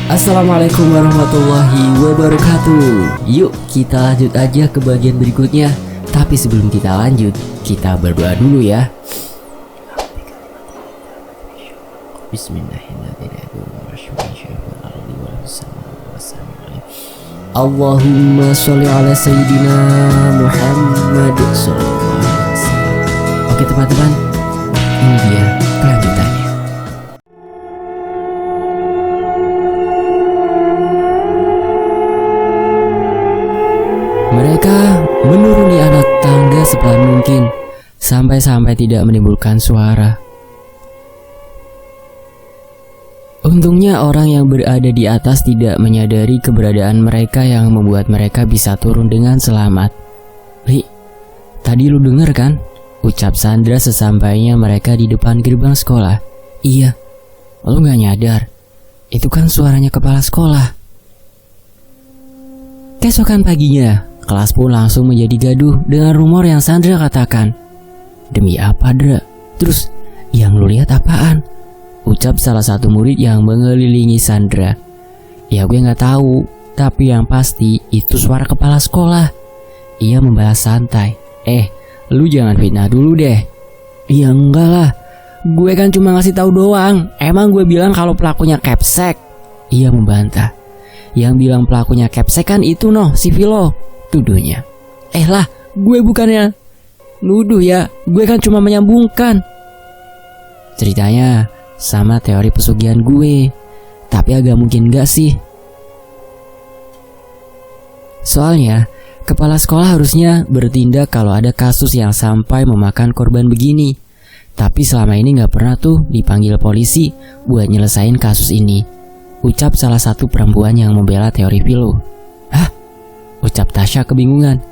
Assalamualaikum warahmatullahi wabarakatuh. Yuk kita lanjut aja ke bagian berikutnya. Tapi sebelum kita lanjut, kita berdoa dulu ya. Allahumma sholli ala sayyidina Muhammad sallallahu alaihi wasallam. Oke teman-teman, ini dia kelanjutannya. Mereka menuruni anak tangga sepelan mungkin, sampai-sampai tidak menimbulkan suara. Untungnya orang yang berada di atas tidak menyadari keberadaan mereka yang membuat mereka bisa turun dengan selamat. "Li, tadi lu denger kan?" ucap Sandra sesampainya mereka di depan gerbang sekolah. "Iya, lu gak nyadar? Itu kan suaranya kepala sekolah." Keesokan paginya, kelas pun langsung menjadi gaduh dengan rumor yang Sandra katakan. "Demi apa, Dra? Terus yang lu lihat apaan?" ucap salah satu murid yang mengelilingi Sandra. "Ya gue gak tahu, tapi yang pasti itu suara kepala sekolah." Ia membalas santai. Lu jangan fitnah dulu deh." "Ya enggak lah, gue kan cuma ngasih tahu doang. Emang gue bilang kalau pelakunya Capsek?" Ia membantah. "Yang bilang pelakunya Capsek kan itu si Vilo," tuduhnya. Lah, gue bukannya nuduh ya, gue kan cuma menyambungkan." Ceritanya sama teori pesugihan gue, tapi agak mungkin gak sih. Soalnya kepala sekolah harusnya bertindak kalau ada kasus yang sampai memakan korban begini. Tapi selama ini gak pernah tuh dipanggil polisi buat nyelesain kasus ini, ucap salah satu perempuan yang membela teori Vilo. "Hah?" ucap Tasya kebingungan.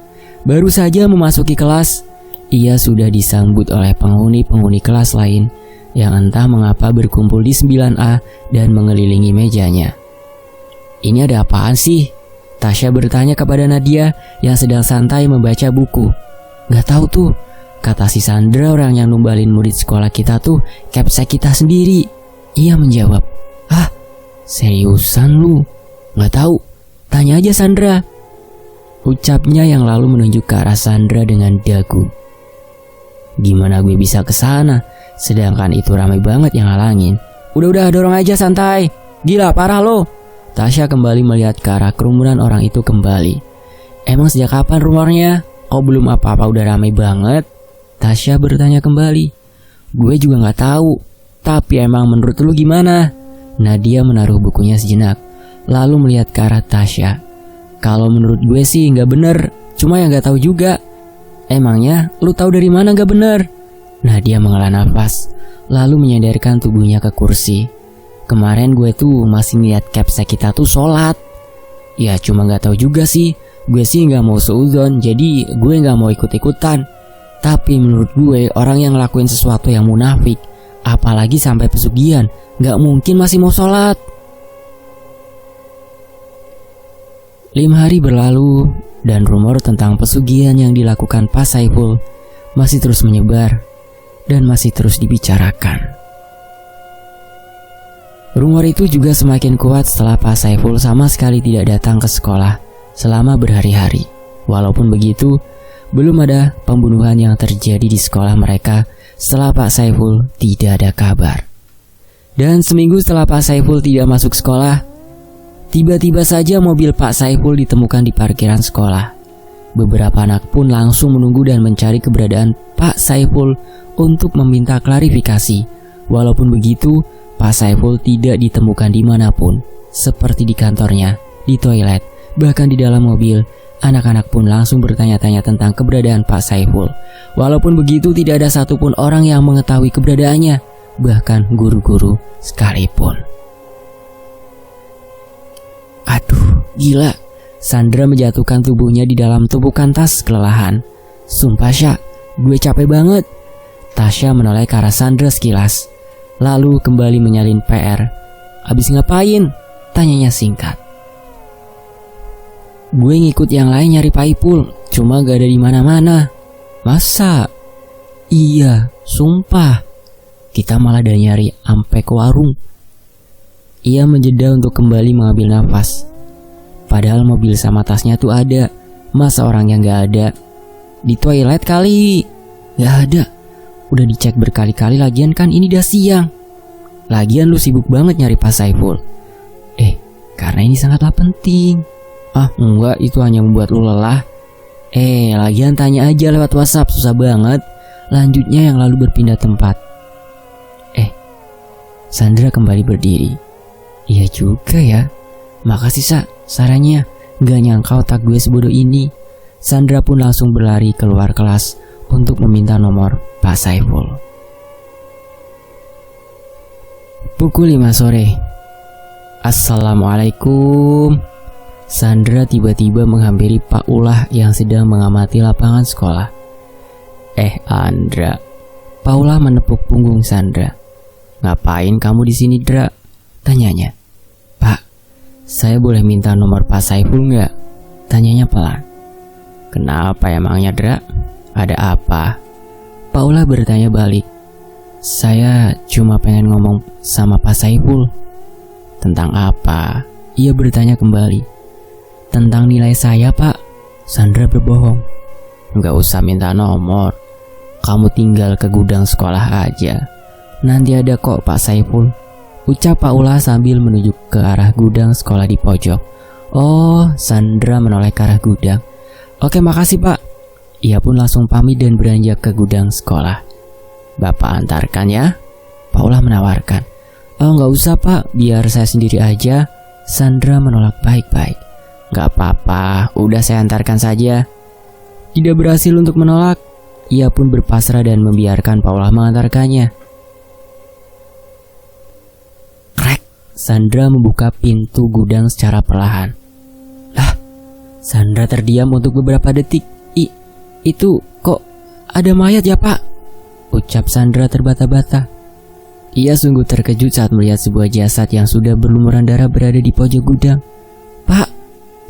Baru saja memasuki kelas, ia sudah disambut oleh penghuni-penghuni kelas lain yang entah mengapa berkumpul di 9A dan mengelilingi mejanya. "Ini ada apaan sih?" Tasya bertanya kepada Nadia yang sedang santai membaca buku. "Gak tahu tuh," kata si Sandra, "orang yang numbalin murid sekolah kita tuh Capsek kita sendiri." Ia menjawab. "Ah, seriusan lu? Gak tahu? Tanya aja Sandra," ucapnya yang lalu menunjuk ke arah Sandra dengan dagu. "Gimana gue bisa ke sana? Sedangkan itu ramai banget yang halangin." Udah dorong aja santai. Gila parah lo." Tasya kembali melihat ke arah kerumunan orang itu kembali. "Emang sejak kapan rumornya? Kok belum apa-apa udah ramai banget?" Tasya bertanya kembali. "Gue juga gak tahu. Tapi emang menurut lu gimana?" Nadia menaruh bukunya sejenak, lalu melihat ke arah Tasya. "Kalau menurut gue sih gak bener, cuma yang gak tahu juga." "Emangnya lu tahu dari mana gak bener?" Nadia menghela nafas, lalu menyandarkan tubuhnya ke kursi. "Kemarin gue tuh masih ngeliat Capsek kita tuh sholat." "Ya cuma gak tahu juga sih. Gue sih gak mau seuzon, jadi gue gak mau ikut-ikutan. Tapi menurut gue orang yang ngelakuin sesuatu yang munafik, apalagi sampai pesugihan, gak mungkin masih mau sholat." 5 hari berlalu dan rumor tentang pesugihan yang dilakukan Pak Saiful masih terus menyebar dan masih terus dibicarakan. Rumor itu juga semakin kuat setelah Pak Saiful sama sekali tidak datang ke sekolah selama berhari-hari. Walaupun begitu, belum ada pembunuhan yang terjadi di sekolah mereka setelah Pak Saiful tidak ada kabar. Dan seminggu setelah Pak Saiful tidak masuk sekolah, tiba-tiba saja mobil Pak Saiful ditemukan di parkiran sekolah. Beberapa anak pun langsung menunggu dan mencari keberadaan Pak Saiful untuk meminta klarifikasi. Walaupun begitu, Pak Saiful tidak ditemukan dimanapun, seperti di kantornya, di toilet, bahkan di dalam mobil. Anak-anak pun langsung bertanya-tanya tentang keberadaan Pak Saiful. Walaupun begitu, tidak ada satupun orang yang mengetahui keberadaannya, bahkan guru-guru sekalipun. Aduh, gila. Sandra menjatuhkan tubuhnya di dalam tumpukan tas kelelahan. "Sumpah Sya, gue capek banget." Tasya menoleh ke arah Sandra sekilas, lalu kembali menyalin PR. "Abis ngapain?" tanyanya singkat. "Gue ngikut yang lain nyari Pak Ipul, cuma gak ada di mana-mana." "Masa?" "Iya, sumpah. Kita malah udah nyari ampe ke warung." Ia menjeda untuk kembali mengambil nafas. Padahal mobil sama tasnya tuh ada. Masa orang yang gak ada? Di toilet kali. Gak ada. Udah dicek berkali-kali, lagian kan ini udah siang. Lagian lu sibuk banget nyari Pak Saiful. Karena ini sangatlah penting. Enggak, itu hanya membuat lu lelah. Lagian tanya aja lewat WhatsApp, susah banget. Lanjutnya yang lalu berpindah tempat. Sandra kembali berdiri. Iya juga ya. Makasih Sa, sarannya. Gak nyangka otak gue sebodoh ini. Sandra pun langsung berlari keluar kelas untuk meminta nomor Pak Saiful. Pukul 5 sore. Assalamualaikum. Sandra tiba-tiba menghampiri Pak Ulah yang sedang mengamati lapangan sekolah. Andra. Pak Ulah menepuk punggung Sandra. Ngapain kamu di sini, Dra? Tanyanya. Pak, saya boleh minta nomor Pak Saiful nggak? Tanyanya pelan. Kenapa emangnya, Dra? Ada apa? Pak Ulah bertanya balik. Saya cuma pengen ngomong sama Pak Saiful. Tentang apa? Ia bertanya kembali. Tentang nilai saya, Pak. Sandra berbohong. Nggak usah minta nomor. Kamu tinggal ke gudang sekolah aja. Nanti ada kok Pak Saiful. Ucap Pak Ulah sambil menuju ke arah gudang sekolah di pojok. Sandra menoleh ke arah gudang. Oke, makasih Pak. Ia pun langsung pamit dan beranjak ke gudang sekolah. Bapak antarkan ya? Pak Ulah menawarkan. Nggak usah Pak, biar saya sendiri aja. Sandra menolak baik-baik. Nggak apa-apa, udah saya antarkan saja. Tidak berhasil untuk menolak. Ia pun berpasrah dan membiarkan Pak Ulah mengantarkannya. Sandra membuka pintu gudang secara perlahan. Sandra terdiam untuk beberapa detik. Itu kok ada mayat ya Pak? Ucap Sandra terbata-bata. Ia sungguh terkejut saat melihat sebuah jasad yang sudah berlumuran darah berada di pojok gudang. Pak,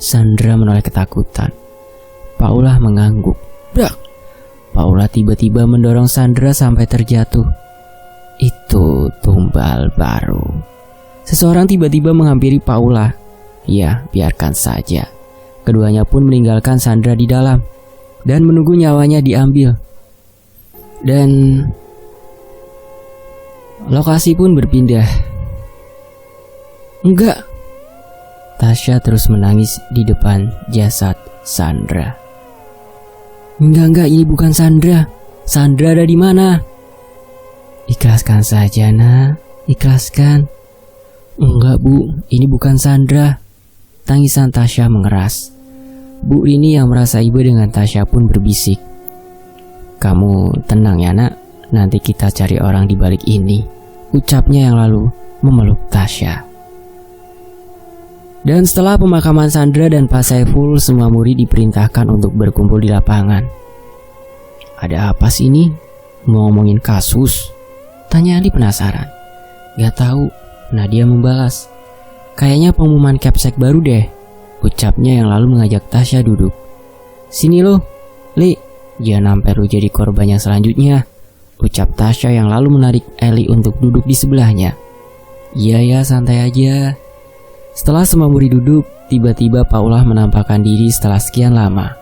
Sandra menoleh ketakutan. Pak Ulah mengangguk. Brak! Pak Ulah tiba-tiba mendorong Sandra sampai terjatuh. Itu tumbal baru. Seseorang tiba-tiba menghampiri Pak Ulah. Ya, biarkan saja. Keduanya pun meninggalkan Sandra di dalam dan menunggu nyawanya diambil. Dan lokasi pun berpindah. Enggak. Tasya terus menangis di depan jasad Sandra. Enggak, ini bukan Sandra. Sandra ada di mana? Ikhlaskan saja, Nak. Ikhlaskan. Enggak Bu, ini bukan Sandra. Tangisan Tasya mengeras. Bu Rini yang merasa iba dengan Tasya pun berbisik. Kamu tenang ya Nak, nanti kita cari orang di balik ini. Ucapnya yang lalu memeluk Tasya. Dan setelah pemakaman Sandra dan Pak Saiful, semua murid diperintahkan untuk berkumpul di lapangan. Ada apa sih ini? Mau ngomongin kasus? Tanya Ali penasaran. Gak tahu. Nadia membalas. Kayaknya pengumuman capsek baru deh. Ucapnya yang lalu mengajak Tasya duduk. Sini lo, Li. Jangan sampai lu jadi korban yang selanjutnya. Ucap Tasya yang lalu menarik Eli untuk duduk di sebelahnya. Iya ya, santai aja. Setelah semua murid duduk, tiba-tiba Pak Ulah menampakkan diri setelah sekian lama.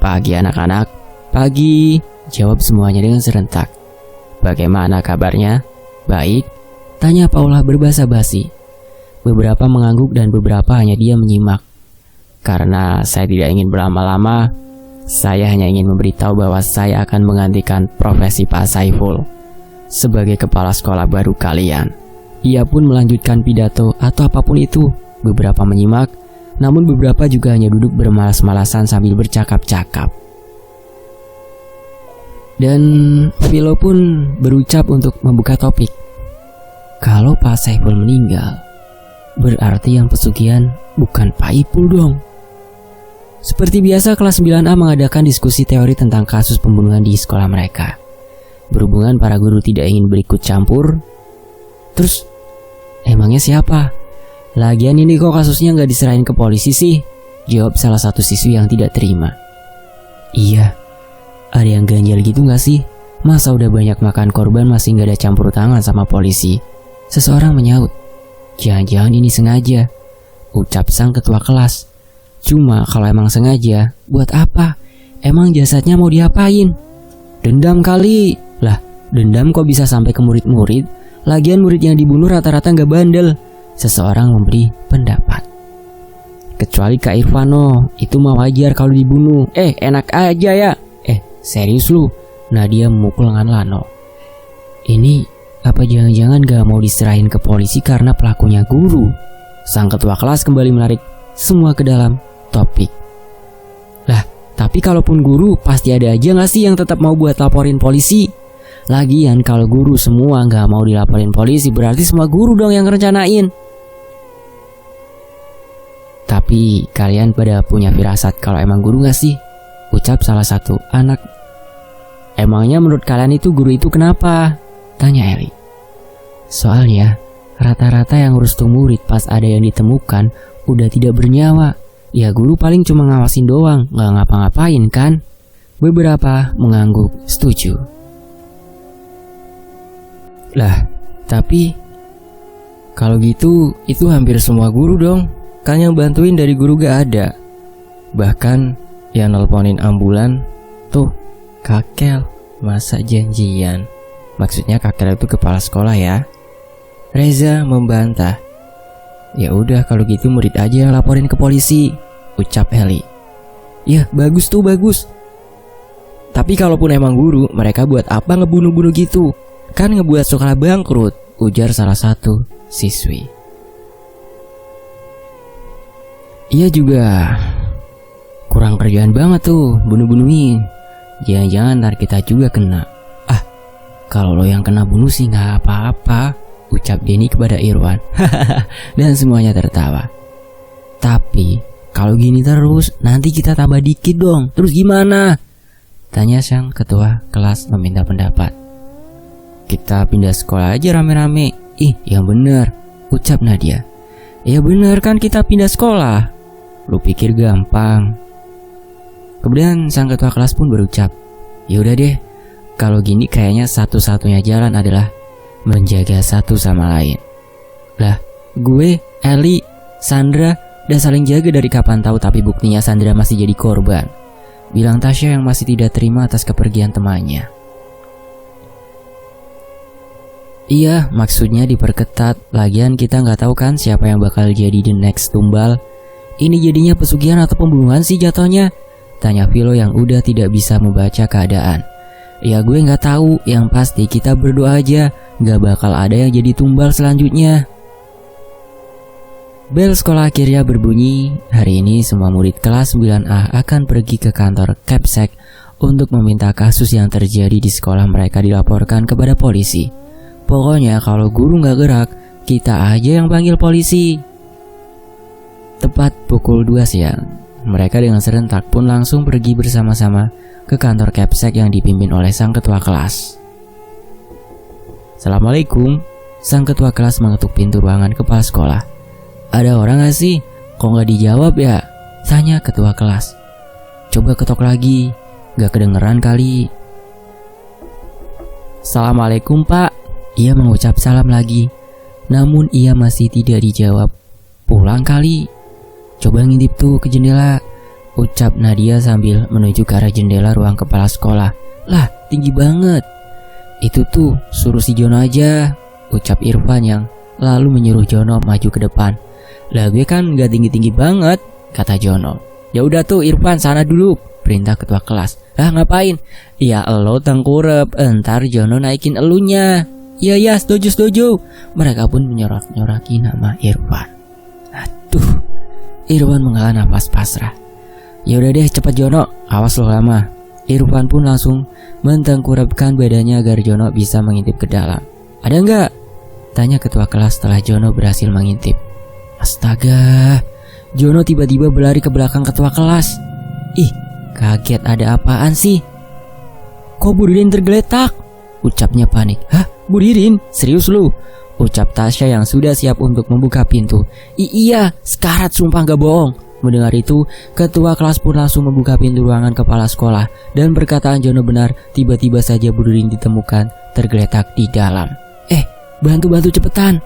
Pagi anak-anak. Pagi, jawab semuanya dengan serentak. Bagaimana kabarnya? Baik. Tanya Pak Ulah berbahasa basi. Beberapa mengangguk dan beberapa hanya diam menyimak. Karena saya tidak ingin berlama-lama, saya hanya ingin memberitahu bahwa saya akan menggantikan profesi Pak Saiful sebagai kepala sekolah baru kalian. Ia pun melanjutkan pidato atau apapun itu. Beberapa menyimak, namun beberapa juga hanya duduk bermalas-malasan sambil bercakap-cakap. Dan Vilo pun berucap untuk membuka topik. Kalau Pak Saiful meninggal, berarti yang pesugihan bukan Pak Ipul dong. Seperti biasa, kelas 9A mengadakan diskusi teori tentang kasus pembunuhan di sekolah mereka. Berhubungan para guru tidak ingin berikut campur. Terus, emangnya siapa? Lagian ini kok kasusnya nggak diserahin ke polisi sih? Jawab salah satu siswi yang tidak terima. Iya, ada yang ganjal gitu nggak sih? Masa udah banyak makan korban masih nggak ada campur tangan sama polisi? Seseorang menyaut. Jangan-jangan ini sengaja, ucap sang ketua kelas. Cuma kalau emang sengaja, buat apa? Emang jasadnya mau diapain? Dendam kali. Lah, dendam kok bisa sampai ke murid-murid? Lagian murid yang dibunuh rata-rata gak bandel. Seseorang memberi pendapat. Kecuali Kak Irvano, itu mah wajar kalau dibunuh. Enak aja ya. Serius lu? Nadia memukul lengan Lano. Ini apa jangan-jangan gak mau diserahin ke polisi karena pelakunya guru? Sang ketua kelas kembali menarik semua ke dalam topik. Lah, tapi kalaupun guru pasti ada aja gak sih yang tetap mau buat laporin polisi? Lagian kalau guru semua gak mau dilaporin polisi, berarti semua guru dong yang rencanain. Tapi kalian pada punya firasat kalau emang guru gak sih? Ucap salah satu anak. Emangnya menurut kalian itu guru itu kenapa? Tanya Eli. Soalnya rata-rata yang ngurus tuh murid pas ada yang ditemukan udah tidak bernyawa. Ya guru paling cuma ngawasin doang, gak ngapa-ngapain kan? Beberapa mengangguk setuju. Lah, tapi kalau gitu itu hampir semua guru dong. Kan yang bantuin dari guru gak ada. Bahkan yang nelponin ambulan tuh Kakel. Masa janjian? Maksudnya Kakel itu kepala sekolah ya? Reza membantah. Ya udah kalau gitu murid aja yang laporin ke polisi, ucap Heli. Ya bagus tuh bagus. Tapi kalaupun emang guru, mereka buat apa ngebunuh-bunuh gitu? Kan ngebuat sekolah bangkrut, ujar salah satu siswi. Iya juga, kurang kerjaan banget tuh bunuh-bunuhin. Jangan-jangan ntar kita juga kena. Kalau lo yang kena bunuh sih gak apa-apa, ucap Denny kepada Irwan. Dan semuanya tertawa. Tapi kalau gini terus nanti kita tambah dikit dong. Terus gimana? Tanya sang ketua kelas meminta pendapat. Kita pindah sekolah aja rame-rame. Yang bener, ucap Nadia. Ya bener kan kita pindah sekolah. Lu pikir gampang? Kemudian sang ketua kelas pun berucap, ya udah deh, kalau gini kayaknya satu-satunya jalan adalah menjaga satu sama lain. Lah, gue, Eli, Sandra udah saling jaga dari kapan tahu, tapi buktinya Sandra masih jadi korban. Bilang Tasya yang masih tidak terima atas kepergian temannya. Iya, maksudnya diperketat. Lagian kita nggak tahu kan siapa yang bakal jadi the next tumbal. Ini jadinya pesugihan atau pembunuhan sih jatuhnya? Tanya Vilo yang udah tidak bisa membaca keadaan. Ya gue gak tahu, yang pasti kita berdoa aja gak bakal ada yang jadi tumbal selanjutnya. Bel sekolah akhirnya berbunyi. Hari ini semua murid kelas 9A akan pergi ke kantor Capsek untuk meminta kasus yang terjadi di sekolah mereka dilaporkan kepada polisi. Pokoknya kalau guru gak gerak, kita aja yang panggil polisi. Tepat pukul 2 siang, mereka dengan serentak pun langsung pergi bersama-sama ke kantor Capsek yang dipimpin oleh sang ketua kelas. Assalamualaikum, sang ketua kelas mengetuk pintu ruangan kepala sekolah. Ada orang gak sih? Kok gak dijawab ya? Tanya ketua kelas. Coba ketok lagi, gak kedengeran kali. Assalamualaikum pak. Ia mengucap salam lagi, namun ia masih tidak dijawab. Pulang kali. Coba ngintip tuh ke jendela, ucap Nadia sambil menuju ke arah jendela ruang kepala sekolah. Lah, tinggi banget. Itu tuh, suruh si Jono aja, ucap Irfan yang lalu menyuruh Jono maju ke depan. Lah gue kan gak tinggi-tinggi banget, kata Jono. Ya udah tuh Irfan sana dulu, perintah ketua kelas. Ah ngapain? Ya elo tengkurep, entar Jono naikin elunya. Ya setuju. Mereka pun menyorak-nyoraki nama Irfan. Aduh, Irfan menghela nafas pasrah. Ya udah deh cepat Jono, awas lo lama. Irfan pun langsung mentengkurapkan badannya agar Jono bisa mengintip ke dalam. Ada enggak? Tanya ketua kelas setelah Jono berhasil mengintip. Astaga, Jono tiba-tiba berlari ke belakang ketua kelas. Ih, kaget, ada apaan sih? Kok Bu Ririn tergeletak? Ucapnya panik. Hah, Bu Ririn? Serius lu? Ucap Tasya yang sudah siap untuk membuka pintu. Iya, sekarat sumpah gak bohong. Mendengar itu, ketua kelas pun langsung membuka pintu ruangan kepala sekolah. Dan perkataan Jono benar, tiba-tiba saja Bu Ririn ditemukan tergeletak di dalam. Bantu cepetan.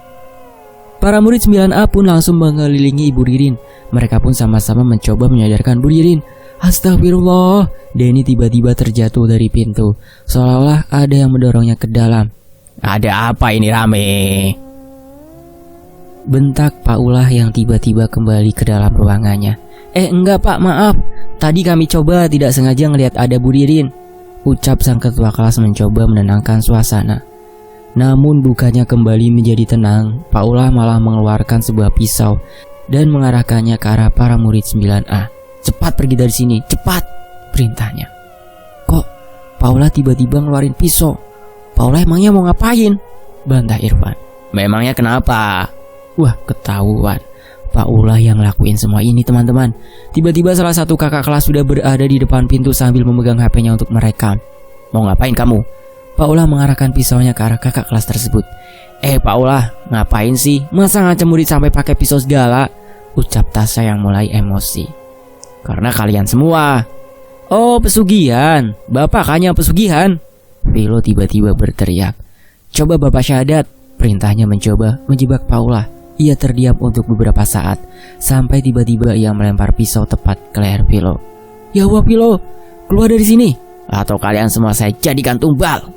Para murid 9A pun langsung mengelilingi Ibu Ririn. Mereka pun sama-sama mencoba menyadarkan Bu Ririn. Astagfirullah, Denny tiba-tiba terjatuh dari pintu, seolah-olah ada yang mendorongnya ke dalam. Ada apa ini rame? Bentak Pak Ulah yang tiba-tiba kembali ke dalam ruangannya. Enggak Pak, maaf. Tadi kami coba tidak sengaja ngelihat ada Bu Ririn, ucap sang ketua kelas mencoba menenangkan suasana. Namun bukannya kembali menjadi tenang, Pak Ulah malah mengeluarkan sebuah pisau dan mengarahkannya ke arah para murid 9A. Cepat pergi dari sini, cepat, perintahnya. Kok Pak Ulah tiba-tiba ngeluarin pisau? Pak Ulah emangnya mau ngapain? Bantah Irfan. Memangnya kenapa? Wah, ketahuan. Pak Ulah yang ngelakuin semua ini, teman-teman. Tiba-tiba salah satu kakak kelas sudah berada di depan pintu sambil memegang HP-nya untuk merekam. Mau ngapain kamu? Pak Ulah mengarahkan pisaunya ke arah kakak kelas tersebut. Pak Ulah, ngapain sih? Masa ngancam murid sampai pakai pisau segala? Ucap Tasya yang mulai emosi. Karena kalian semua. Oh, pesugihan. Bapak hanya pesugihan. Vilo tiba-tiba berteriak. Coba Bapak syahadat. Perintahnya mencoba menjebak Pak Ulah. Ia terdiam untuk beberapa saat, sampai tiba-tiba ia melempar pisau tepat ke leher Vilo. Ya Allah Vilo, keluar dari sini, atau kalian semua saya jadikan tumbal.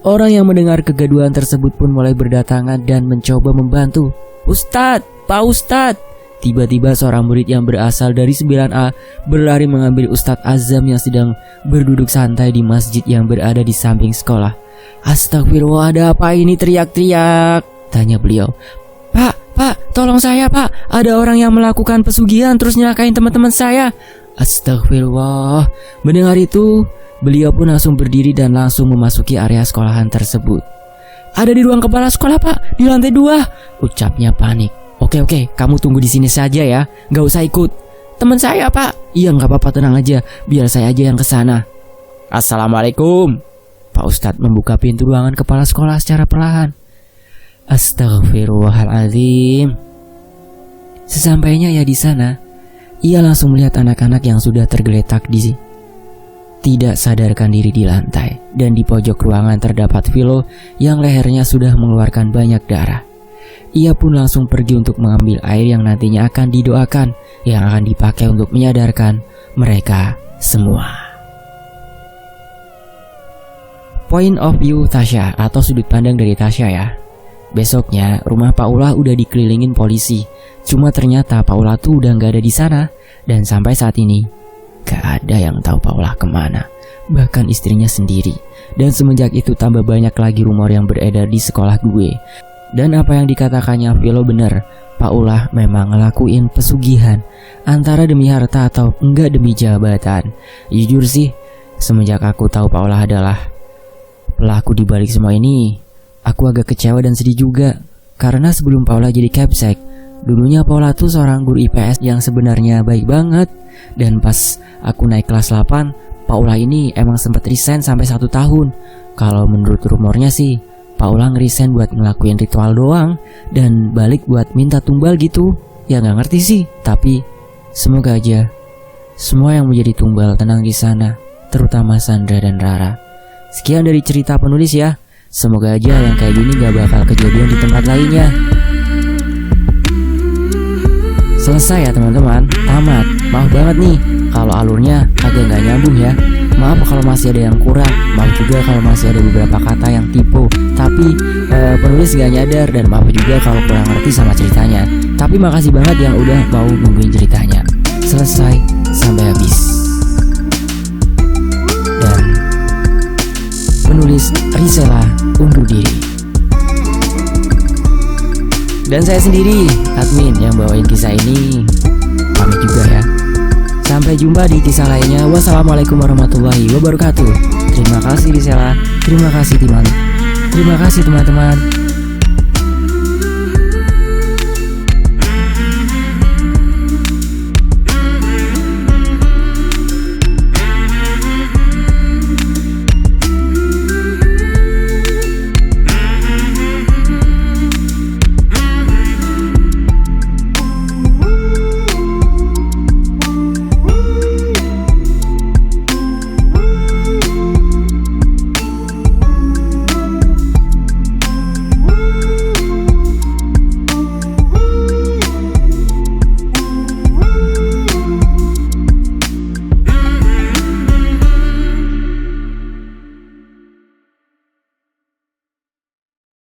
Orang yang mendengar kegaduhan tersebut pun mulai berdatangan dan mencoba membantu. Ustadz, Pak Ustadz. Tiba-tiba seorang murid yang berasal dari 9A berlari mengambil Ustadz Azam yang sedang berduduk santai di masjid yang berada di samping sekolah. Astagfirullah, ada apa ini teriak-teriak? Tanya beliau. Pak, tolong saya Pak. Ada orang yang melakukan pesugihan terus nyelakain teman-teman saya. Astagfirullah. Mendengar itu, beliau pun langsung berdiri dan langsung memasuki area sekolahan tersebut. Ada di ruang kepala sekolah Pak, di lantai 2, ucapnya panik. Oke, kamu tunggu di sini saja ya, gak usah ikut. Teman saya Pak. Iya gak apa-apa, tenang aja, biar saya aja yang kesana. Assalamualaikum. Pak Ustadz membuka pintu ruangan kepala sekolah secara perlahan. Astagfirullahaladzim. Sesampainya ia di sana, ia langsung melihat anak-anak yang sudah tergeletak tidak sadarkan diri di lantai, dan di pojok ruangan terdapat Vilo yang lehernya sudah mengeluarkan banyak darah. Ia pun langsung pergi untuk mengambil air yang nantinya akan didoakan, yang akan dipakai untuk menyadarkan mereka semua. Point of view Tasya atau sudut pandang dari Tasya ya. Besoknya rumah Pak Ulah udah dikelilingin polisi. Cuma ternyata Pak Ulah tuh udah gak ada di sana. Dan sampai saat ini gak ada yang tahu Pak Ulah kemana, bahkan istrinya sendiri. Dan semenjak itu tambah banyak lagi rumor yang beredar di sekolah gue. Dan apa yang dikatakannya Vilo bener, Pak Ulah memang ngelakuin pesugihan, antara demi harta atau enggak demi jabatan. Jujur sih, semenjak aku tahu Pak Ulah adalah pelaku dibalik semua ini, aku agak kecewa dan sedih juga. Karena sebelum Paula jadi Capsek, dulunya Paula tuh seorang guru IPS yang sebenarnya baik banget. Dan pas aku naik kelas 8, Paula ini emang sempat resign sampai 1 tahun. Kalau menurut rumornya sih, Paula ngeresign buat ngelakuin ritual doang, dan balik buat minta tumbal gitu. Ya gak ngerti sih, tapi semoga aja semua yang menjadi tumbal tenang di sana, terutama Sandra dan Rara. Sekian dari cerita penulis ya. Semoga aja yang kayak gini gak bakal kejadian di tempat lainnya. Selesai ya teman-teman, tamat. Maaf banget nih kalau alurnya agak gak nyambung ya. Maaf kalau masih ada yang kurang. Maaf juga kalau masih ada beberapa kata yang tipu, tapi penulis gak nyadar. Dan maaf juga kalau kurang ngerti sama ceritanya. Tapi makasih banget yang udah mau nungguin ceritanya selesai sampai habis. Dan penulis Risela undur diri. Dan saya sendiri, admin yang bawain kisah ini, pamit juga ya. Sampai jumpa di kisah lainnya. Wassalamualaikum warahmatullahi wabarakatuh. Terima kasih Risela. Terima kasih teman-teman.